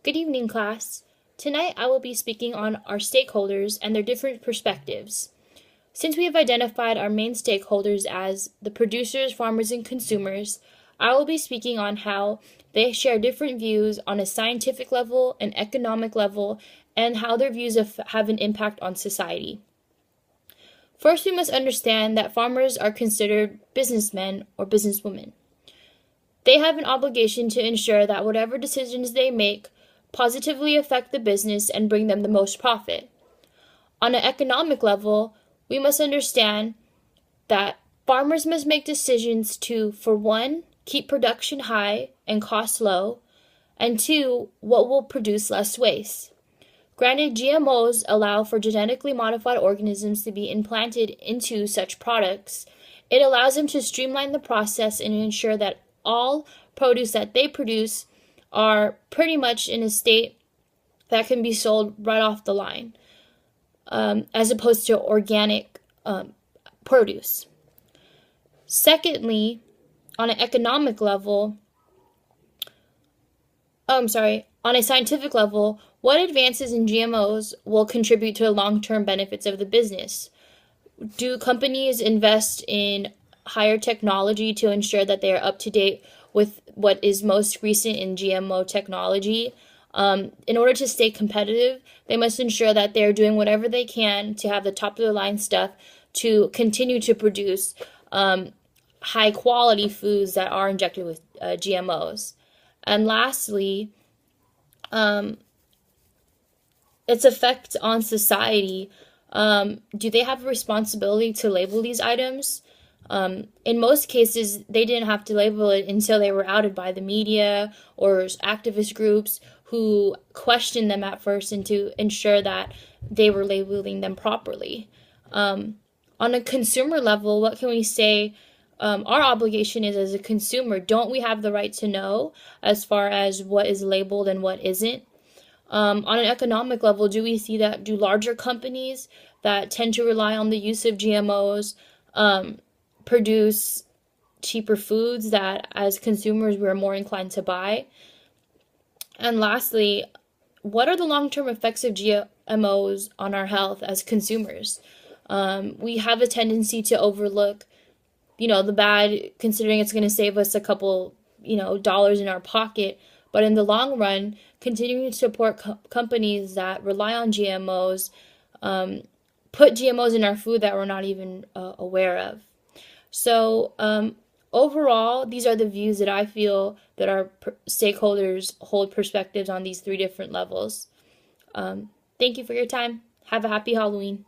Good evening, class. Tonight I will be speaking on our stakeholders and their different perspectives. Since we have identified our main stakeholders as the producers, farmers, and consumers, I will be speaking on how they share different views on a scientific level, an economic level, and how their views have an impact on society. First, we must understand that farmers are considered businessmen or businesswomen. They have an obligation to ensure that whatever decisions they make positively affect the business and bring them the most profit. On an economic level, we must understand that farmers must make decisions to, for one, keep production high and costs low, and two, what will produce less waste. Granted, GMOs allow for genetically modified organisms to be implanted into such products. It allows them to streamline the process and ensure that all produce that they produce are pretty much in a state that can be sold right off the line, as opposed to organic produce. Secondly, on an economic level, on a scientific level, what advances in GMOs will contribute to the long-term benefits of the business? Do companies invest in higher technology to ensure that they are up to date with what is most recent in GMO technology? In order to stay competitive, they must ensure that they're doing whatever they can to have the top of the line stuff to continue to produce high quality foods that are injected with GMOs. And lastly, its effect on society. Do they have a responsibility to label these items? In most cases, they didn't have to label it until they were outed by the media or activist groups who questioned them at first and to ensure that they were labeling them properly. On a consumer level, what can we say? Our obligation is, as a consumer, don't we have the right to know as far as what is labeled and what isn't? On an economic level, do we see that? Do larger companies that tend to rely on the use of GMOs produce cheaper foods that, as consumers, we're more inclined to buy? And lastly, what are the long-term effects of GMOs on our health as consumers? We have a tendency to overlook, the bad, considering it's going to save us a couple, dollars in our pocket. But in the long run, continuing to support companies that rely on GMOs, put GMOs in our food that we're not even aware of. So overall, these are the views that I feel that our stakeholders hold perspectives on these three different levels. Thank you for your time. Have a happy Halloween.